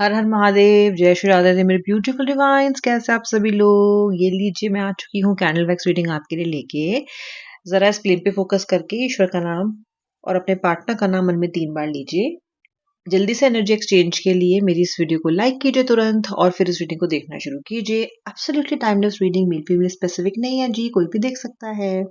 हर हर महादेव, जय श्री राधे दे मेरे beautiful divine's. कैसे आप सभी लोग? ये लीजिए, मैं आ चुकी हूँ कैंडल वैक्स रीडिंग आपके लिए लेके। जरा इस फ्लेम पे फोकस करके ईश्वर का नाम और अपने पार्टनर का नाम मन में 3 बार लीजिए। जल्दी से एनर्जी एक्सचेंज के लिए मेरी इस वीडियो को लाइक कीजिए तुरंत और फिर इस रीडिंग को देखना शुरू कीजिए। Absolutely timeless reading, male female specific नहीं है जी, कोई भी देख सकता है।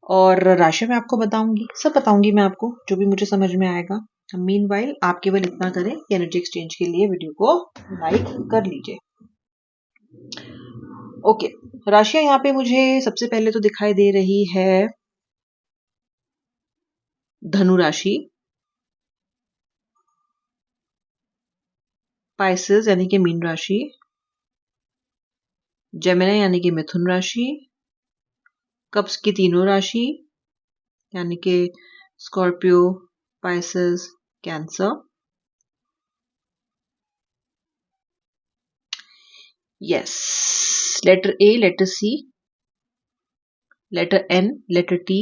और राशि मैं आपको बताऊंगी, सब बताऊंगी मैं आपको जो भी मुझे समझ में आएगा। मीनवाइल आप केवल इतना करें कि एनर्जी एक्सचेंज के लिए वीडियो को लाइक कर लीजिए। ओके, राशियां यहाँ पे मुझे सबसे पहले तो दिखाई दे रही है धनु राशि, पाइसेस यानी कि मीन राशि, जेमिनी यानी कि मिथुन राशि, कप्स की तीनों राशि यानी कि Scorpio, Pisces, Cancer. Yes, letter A, letter C, letter N, letter T,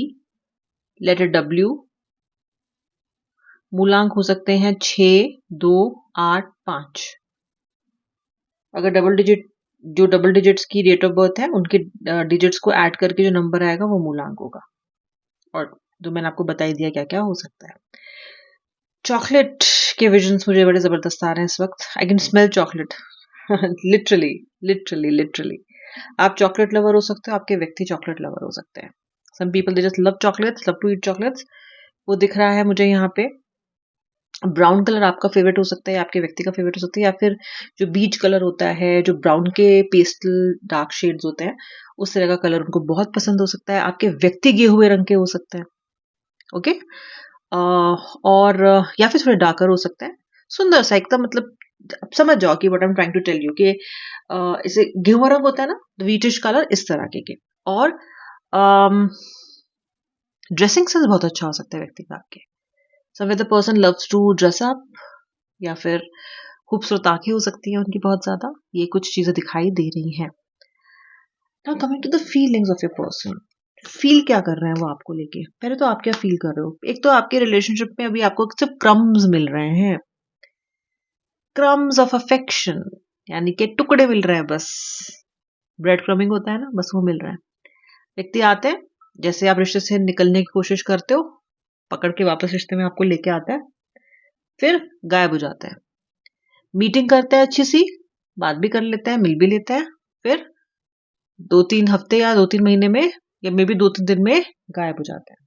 letter W. मूलांक हो सकते हैं 6, 2, 8, 5। अगर डबल डिजिट्स की डेट ऑफ बर्थ है, उनके डिजिट्स को ऐड करके जो नंबर आएगा वो मूलांक होगा। और जो मैंने आपको बता ही दिया क्या क्या हो सकता है। चॉकलेट के विजन्स मुझे बड़े जबरदस्त आ रहे हैं इस वक्त। I can smell chocolate. Literally literally literally आप चॉकलेट लवर हो सकते हो, आपके व्यक्ति चॉकलेट लवर हो सकते हैं। Some people they just love chocolates, love to eat chocolates. वो दिख रहा है मुझे यहाँ पे। ब्राउन कलर आपका फेवरेट हो सकता है, आपके व्यक्ति का फेवरेट हो सकता है, या फिर जो बीच कलर होता है, जो ब्राउन के पेस्टल डार्क शेड्स होते हैं, उस तरह का कलर उनको बहुत पसंद हो सकता है। आपके व्यक्ति गे हुए रंग के हो सकते हैं। ओके, और या फिर थोड़े डार्कर हो सकते हैं। सुंदर सा एकदम, मतलब अब समझ जाओ कि what I am trying to tell you कि इसे गेहुआ रंग होता है ना, व्हीटिश कलर, इस तरह के। और ड्रेसिंग सेंस बहुत अच्छा हो सकता है व्यक्ति का आपके। So whether the person loves to dress up, या फिर खूबसूरत आंखें हो सकती हैं उनकी बहुत ज्यादा। ये कुछ चीजें दिखाई दे रही हैं। Now coming to the feelings of your person, feel क्या कर रहे हैं वो आपको लेके। पहले तो आप क्या फील कर रहे हो। एक तो आपके रिलेशनशिप में अभी आपको सिर्फ क्रम्स मिल रहे हैं, क्रम्स ऑफ अफेक्शन, यानी कि टुकड़े मिल रहे हैं बस। ब्रेड क्रमिंग होता है ना, बस वो मिल रहा है। व्यक्ति आते हैं, जैसे आप रिश्ते से निकलने की कोशिश करते हो, पकड़ के वापस रिश्ते में आपको लेके आता है, फिर गायब हो जाता है। मीटिंग करते हैं अच्छी सी, बात भी कर लेते हैं, मिल भी लेते हैं, फिर 2-3 हफ्ते या 2-3 महीने में या मे बी 2-3 दिन में गायब हो जाते हैं।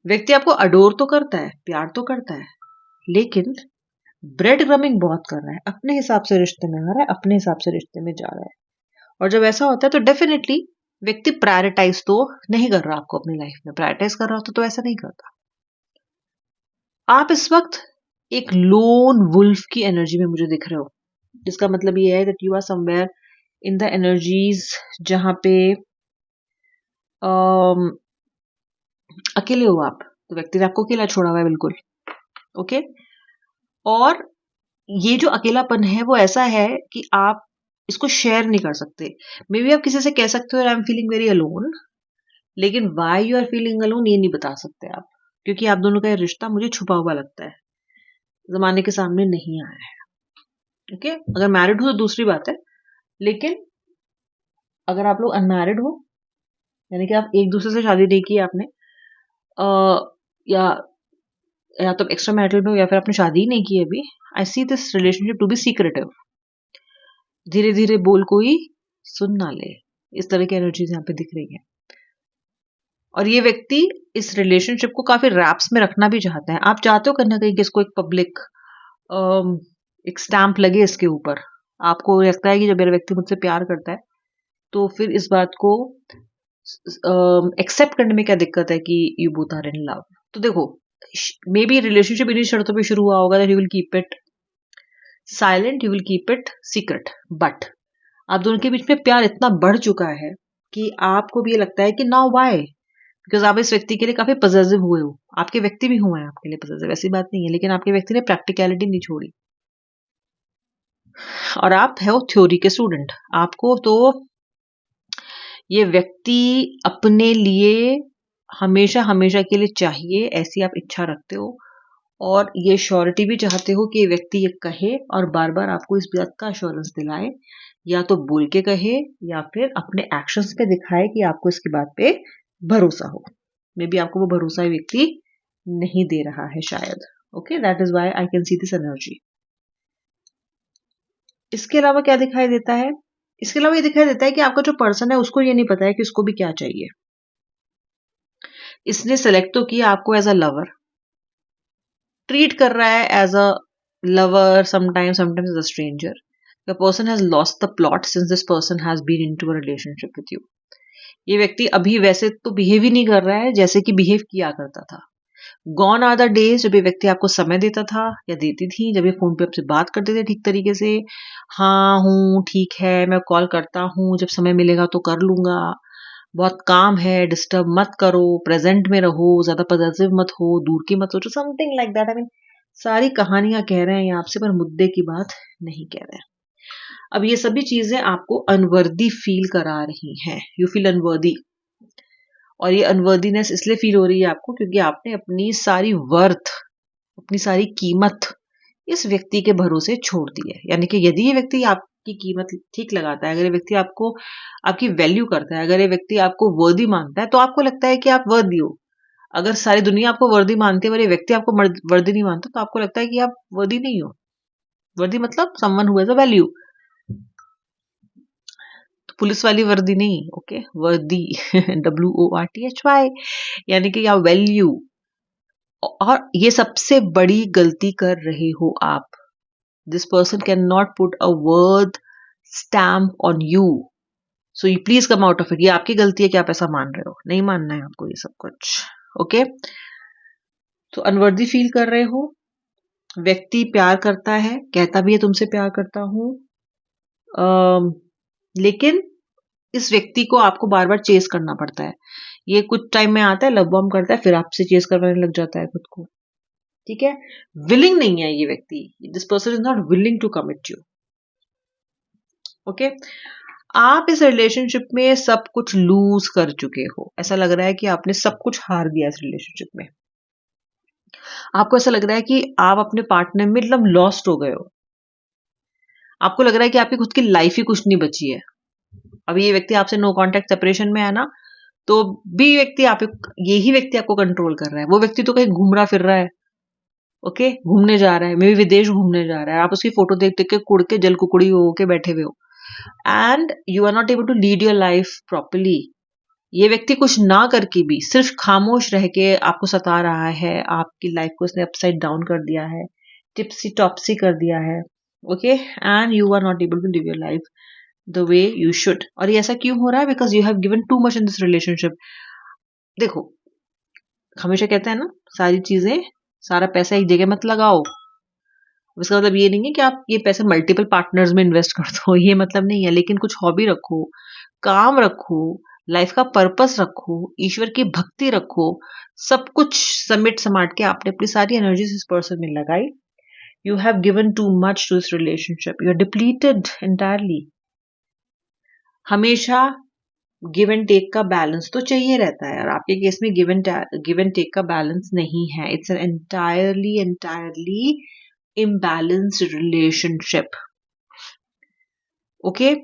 व्यक्ति आपको अडोर तो करता है, प्यार तो करता है, लेकिन ब्रेड क्रमिंग बहुत कर रहा है। अपने हिसाब से रिश्ते में आ रहा है, अपने हिसाब से रिश्ते में जा रहा है। और जब ऐसा होता है तो डेफिनेटली व्यक्ति प्रायोरिटाइज तो नहीं कर रहा आपको अपनी लाइफ में। प्रायोरिटाइज कर रहा होता तो ऐसा नहीं करता। आप इस वक्त एक लोन वुल्फ की एनर्जी में मुझे दिख रहे हो, जिसका मतलब ये है that you are somewhere in the energies जहां पे अकेले हो आप। तो व्यक्ति ने आपको अकेला छोड़ा हुआ है बिल्कुल। ओके, और ये जो अकेलापन है वो ऐसा है कि आप इसको शेयर नहीं कर सकते। मे बी आप किसी से कह सकते हो I am feeling very alone, लेकिन why you are feeling alone ये नहीं बता सकते आप, क्योंकि आप दोनों का ये रिश्ता मुझे छुपा हुआ लगता है, जमाने के सामने नहीं आया है। ओके, अगर मैरिड हो तो दूसरी बात है, लेकिन अगर आप लोग अनमैरिड हो, यानी कि आप एक दूसरे से शादी नहीं की आपने, या तो एक्स्ट्रा मैरिटल में हो या फिर आपने शादी ही नहीं की अभी, I see this relationship to be secretive. धीरे धीरे बोल कोई सुन ना ले, इस तरह की एनर्जीज यहाँ पे दिख रही है। और ये व्यक्ति इस रिलेशनशिप को काफी रैप्स में रखना भी चाहते हैं। आप चाहते हो करना कहीं कि इसको एक पब्लिक एक स्टैंप लगे इसके ऊपर। आपको लगता है कि जब मेरा व्यक्ति मुझसे प्यार करता है तो फिर इस बात को एक्सेप्ट करने में क्या दिक्कत है कि you both are in love. तो देखो, मे बी रिलेशनशिप इन्हीं शर्तों पे शुरू हुआ होगा that you will keep it silent, you will keep it secret, but आप दोनों के बीच में प्यार इतना बढ़ चुका है कि आपको भी ये लगता है कि नाउ व्हाई, बिकॉज आप इस व्यक्ति के लिए काफी पॉजिटिव हुए हो। आपके व्यक्ति भी हुए हैं आपके लिए पॉजिटिव, ऐसी बात नहीं है, लेकिन आपके व्यक्ति ने प्रैक्टिकलिटी नहीं छोड़ी। और आप हो थ्योरी के स्टूडेंट। आपको तो ये व्यक्ति अपने लिए हमेशा हमेशा के लिए चाहिए, ऐसी आप इच्छा रखते हो। और ये श्योरिटी भी चाहते हो कि ये व्यक्ति ये कहे और बार बार आपको इस बात का अश्योरेंस दिलाए, या तो बोल के कहे या फिर अपने एक्शंस पे दिखाए कि आपको इसकी बात पे भरोसा हो। मे बी आपको वो भरोसा ये व्यक्ति नहीं दे रहा है शायद। Okay, that is why I can see this energy. इसके अलावा क्या दिखाई देता है? इसके अलावा ये दिखाई देता है कि आपका जो पर्सन है उसको ये नहीं पता है कि उसको भी क्या चाहिए। इसने सेलेक्ट तो किया आपको एज अ लवर, ट्रीट कर रहा है as a lover, sometimes as a stranger. The person has lost the plot since this person has been into a relationship with you. ये व्यक्ति अभी वैसे तो बिहेव ही नहीं कर रहा है जैसे कि बिहेव किया करता था। गॉन आर द डेज जब ये व्यक्ति आपको समय देता था या देती थी, जब ये फोन पे आपसे बात करते थे ठीक तरीके से, हाँ हूँ ठीक है मैं कॉल करता हूँ, जब समय मिलेगा तो कर लूंगा, बहुत काम है, डिस्टर्ब मत करो, प्रेजेंट में रहो, ज्यादा पॉजिटिव मत हो, दूर की मत सोचो, something like that. I mean सारी कहानियां कह रहे हैं ये आपसे, पर मुद्दे की बात नहीं कह रहे हैं। अब ये सभी चीजें आपको अनवर्दी फील करा रही हैं, यू फील अनवर्दी। और ये अनवर्दीनेस इसलिए फील हो रही है आपको क्योंकि आपने अपनी सारी वर्थ, अपनी सारी कीमत इस व्यक्ति के भरोसे छोड़ दी है। यानी कि यदि ये व्यक्ति आपकी कीमत ठीक लगाता है, अगर ये व्यक्ति आपको आपकी वैल्यू करता है, अगर ये व्यक्ति आपको वर्दी मानता है, तो आपको लगता है कि आप वर्दी हो। अगर सारी दुनिया आपको वर्दी मानती है और ये व्यक्ति आपको वर्दी नहीं मानता, तो आपको लगता है कि आप वर्दी नहीं हो। वर्दी मतलब someone who has a value. तो पुलिस वाली वर्दी नहीं, ओके, वर्दी WORTHY, यानी कि या वैल्यू। और ये सबसे बड़ी गलती कर रहे हो आप। This person can not put a word stamp on you, so you please come out of it. ये आपकी गलती है कि आप ऐसा मान रहे हो, नहीं मानना है आपको ये सब कुछ। ओके, तो अनवर्दी फील कर रहे हो। व्यक्ति प्यार करता है, कहता भी है तुमसे प्यार करता हूं, लेकिन इस व्यक्ति को आपको बार बार चेस करना पड़ता है। ये कुछ टाइम में आता है, लव बॉम्ब करता है, फिर आपसे चेस करने लग जाता है खुद को। ठीक है, विलिंग नहीं है ये व्यक्ति, this person is not willing to commit you. Okay, आप इस रिलेशनशिप में सब कुछ लूज कर चुके हो। ऐसा लग रहा है कि आपने सब कुछ हार दिया इस रिलेशनशिप में। आपको ऐसा लग रहा है कि आप अपने पार्टनर में मतलब लॉस्ट हो गए हो। आपको लग रहा है कि आपकी खुद की लाइफ ही कुछ नहीं बची है। अभी ये व्यक्ति आपसे नो कॉन्टेक्ट सेपरेशन में है ना, तो भी व्यक्ति आप यही व्यक्ति आपको कंट्रोल कर रहा है। वो व्यक्ति तो कहीं घूम रहा फिर रहा है, ओके, घूमने जा रहा है, मे भी विदेश घूमने जा रहा है, आप उसकी फोटो देख देख के कुड़ के जल कुकड़ी हो के बैठे हुए हो, and you are not able to lead your life properly. ये व्यक्ति कुछ ना करके भी सिर्फ खामोश रह के आपको सता रहा है, आपकी लाइफ को इसने अपसाइड डाउन कर दिया है, टिप्सी टॉप्सी कर दिया है। Okay, and you are not able to live your life the way you should. और ये ऐसा क्यों हो रहा है? Because you have given too much in this relationship. देखो, हमेशा कहते हैं ना, सारी चीजें, सारा पैसा एक जगह मत लगाओ। इसका मतलब ये नहीं है कि आप ये पैसे मल्टीपल पार्टनर्स में इन्वेस्ट कर दो, ये मतलब नहीं है। लेकिन कुछ हॉबी रखो, काम रखो, लाइफ का पर्पस रखो, ईश्वर की भक्ति रखो। सब कुछ समेट समाट के आपने अपनी सारी एनर्जी इस पर्सन में लगाई। You have given too much to this relationship, you are depleted entirely. हमेशा गिव एंड टेक का बैलेंस तो चाहिए रहता है, और आपके केस में गिव एंड टेक का बैलेंस नहीं है। It's an entirely imbalanced relationship. Okay,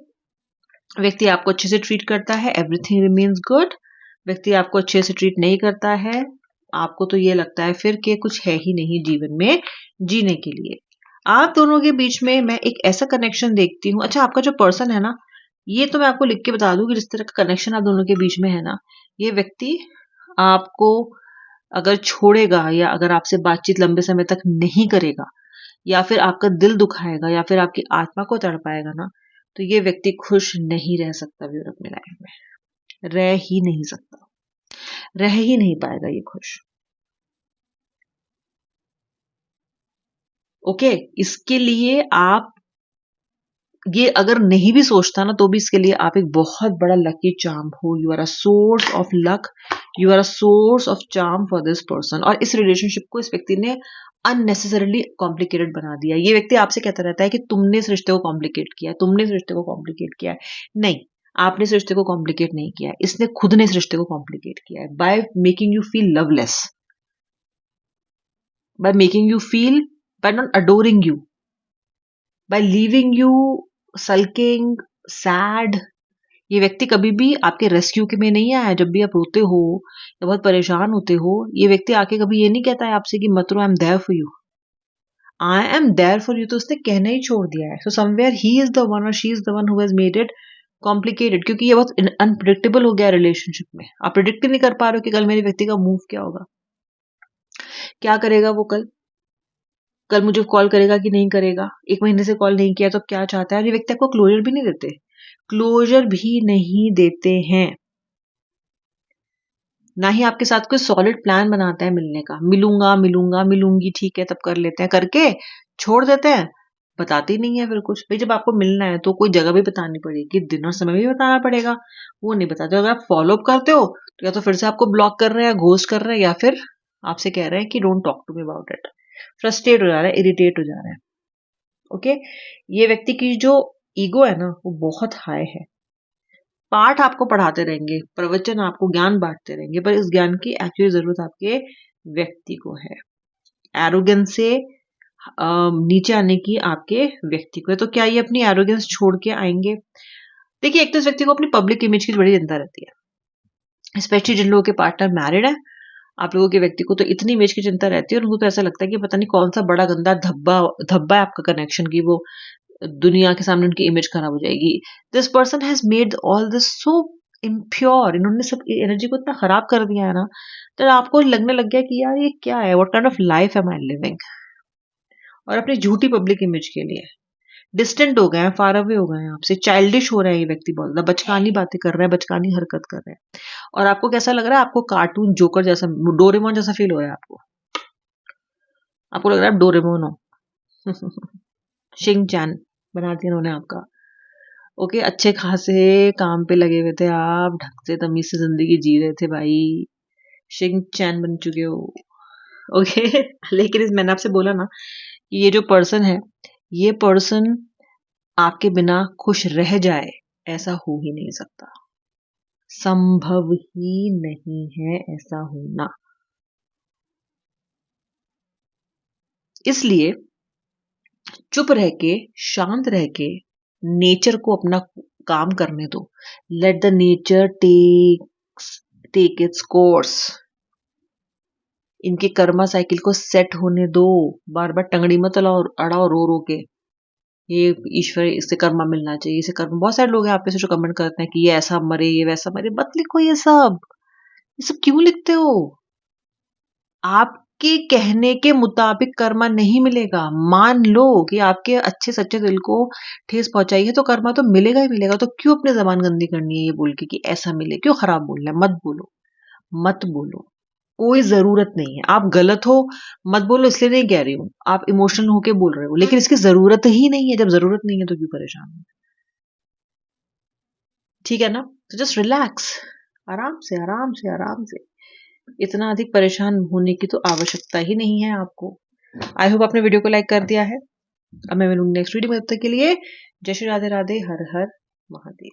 व्यक्ति आपको अच्छे से ट्रीट करता है, एवरीथिंग रिमेन्स गुड। व्यक्ति आपको अच्छे से ट्रीट नहीं करता है, आपको तो ये लगता है फिर कि कुछ है ही नहीं जीवन में जीने के लिए। आप दोनों के बीच में मैं एक ऐसा कनेक्शन देखती हूँ। अच्छा, आपका जो पर्सन है ना, ये तो मैं आपको लिख के बता दूं कि जिस तरह का कनेक्शन आप दोनों के बीच में है ना, ये व्यक्ति आपको अगर छोड़ेगा या अगर आपसे बातचीत लंबे समय तक नहीं करेगा, या फिर आपका दिल दुखाएगा, या फिर आपकी आत्मा को तड़पाएगा ना, तो ये व्यक्ति खुश नहीं रह सकता भी, और अपने लाइफ में रह ही नहीं सकता, रह ही नहीं पाएगा ये खुश। ओके, इसके लिए आप ये अगर नहीं भी सोचता ना, तो भी इसके लिए आप एक बहुत बड़ा लकी चार्म हो। You are a source of luck, you are a source of charm for this person. और इस रिलेशनशिप को इस व्यक्ति ने अननेसेसरली कॉम्प्लिकेटेड बना दिया। ये व्यक्ति आपसे कहता रहता है कि तुमने इस रिश्ते को कॉम्प्लिकेट किया है, तुमने इस रिश्ते को कॉम्प्लिकेट किया है। नहीं, आपने इस रिश्ते को कॉम्प्लिकेट नहीं किया है, इसने खुद ने इस रिश्ते को कॉम्प्लिकेट किया है by making you feel loveless. by making you feel, by not adoring you, by leaving you sulking, sad. ये व्यक्ति कभी भी आपके रेस्क्यू के में नहीं आया। जब भी आप रोते हो या बहुत परेशान होते हो, ये व्यक्ति आके कभी ये नहीं कहता है आपसे कि मत रो, I am there for you, I am there for you, तो उसने कहना ही छोड़ दिया है। So somewhere he is the one और she is the one who has made it complicated, क्योंकि ये बहुत अनप्रिडिक्टेबल हो गया रिलेशनशिप में। आप प्रिडिक्ट नहीं कर पा रहे हो कि कल मेरे व्यक्ति का मूव क्या होगा, क्या करेगा वो कल मुझे कॉल करेगा कि नहीं करेगा, 1 महीने से कॉल नहीं किया तो क्या चाहता है। और ये व्यक्ति आपको क्लोजर भी नहीं देते, क्लोजर भी नहीं देते हैं, ना ही आपके साथ कोई सॉलिड प्लान बनाता है मिलने का। मिलूंगा मिलूंगा मिलूंगी, ठीक है तब कर लेते हैं, करके छोड़ देते हैं, बताते ही नहीं है फिर कुछ। भाई जब आपको मिलना है तो कोई जगह भी बतानी पड़ेगी, दिन और समय भी बताना पड़ेगा, वो नहीं बताते। अगर आप फॉलो अप करते हो तो या तो फिर से आपको ब्लॉक कर रहे हैं, घोस्ट कर रहे हैं, या फिर आपसे कह रहे हैं कि don't talk to me about it. Frustrate हो जा रहा है, इरिटेट हो जा रहा है। ओके, ये व्यक्ति की जो ईगो है ना वो बहुत हाई है। पाठ आपको पढ़ाते रहेंगे, प्रवचन आपको ज्ञान बांटते रहेंगे, पर इस ज्ञान की एक्चुअली जरूरत आपके व्यक्ति को है। एरोगेंस से नीचे आने की आपके व्यक्ति को है। तो क्या ये अपनी एरोगेंस छोड़ के आएंगे? देखिए, एक तो इस व्यक्ति को अपनी पब्लिक इमेज की बड़ी चिंता रहती है, स्पेशली जिन लोगों के पार्टनर मैरिड है। आप लोगों के व्यक्ति को तो इतनी इमेज की चिंता रहती है, उनको तो ऐसा लगता है कि पता नहीं कौन सा बड़ा गंदा धब्बा है आपका कनेक्शन की, वो दुनिया के सामने उनकी इमेज खराब हो जाएगी। This person has made all this so impure, इन्होंने सब एनर्जी को इतना खराब कर दिया है ना, तो आपको लगने लग गया कि यार ये क्या है, what kind of life am I living. और अपनी झूठी पब्लिक इमेज के लिए डिस्टेंट हो गए हैं, फार अवे हो गए हैं आपसे, चाइल्डिश हो रहा है ये व्यक्ति, बहुत ज्यादा बचकानी बातें कर रहा है, बचकानी हरकत कर रहा है। और आपको कैसा लग रहा है? आपको कार्टून जोकर जैसा, डोरेमोन जैसा फील हो रहा है आपको लग रहा है आप डोरेमोन हो। शिंग चैन बना दिया उन्होंने आपका। ओके, अच्छे खासे काम पे लगे हुए थे आप, ढंग से तमीज से जिंदगी जी रहे थे भाई, शिंग चैन बन चुके हो। ओके। लेकिन इस मैंने आपसे बोला ना कि ये जो पर्सन है, ये पर्सन आपके बिना खुश रह जाए, ऐसा हो ही नहीं सकता, संभव ही नहीं है ऐसा होना। इसलिए चुप रह के, शांत रह के नेचर को अपना काम करने दो। Let the nature take its course. इनके कर्मा साइकिल को सेट होने दो। बार बार टंगड़ी मत अड़ाओ रो रो के, ये ईश्वर इससे कर्मा मिलना चाहिए, इसे कर्मा। बहुत सारे लोग हैं आप पे से जो कमेंट करते हैं कि ये ऐसा मरे, ये वैसा मरे। मत लिखो ये सब क्यों लिखते हो? आपके कहने के मुताबिक कर्मा नहीं मिलेगा। मान लो कि आपके अच्छे सच्चे दिल को ठेस पहुंचाई है तो कर्मा तो मिलेगा ही मिलेगा। तो क्यों अपनी जबान गंदी करनी है ये बोल के कि ऐसा मिले? क्यों खराब बोलना है? मत बोलो, मत बोलो, कोई जरूरत नहीं है। आप गलत हो मत बोलो, इसलिए नहीं कह रही हूं, आप इमोशनल होके बोल रहे हो, लेकिन इसकी जरूरत ही नहीं है। जब जरूरत नहीं है तो क्यों परेशान हो? ठीक है ना? तो जस्ट रिलैक्स, आराम से आराम से आराम से। इतना अधिक परेशान होने की तो आवश्यकता ही नहीं है आपको। आई होप आपने वीडियो को लाइक कर दिया है। अब मैं मिलूंगी नेक्स्ट वीडियो में, तब तक के लिए जय श्री राधे राधे, हर हर महादेव।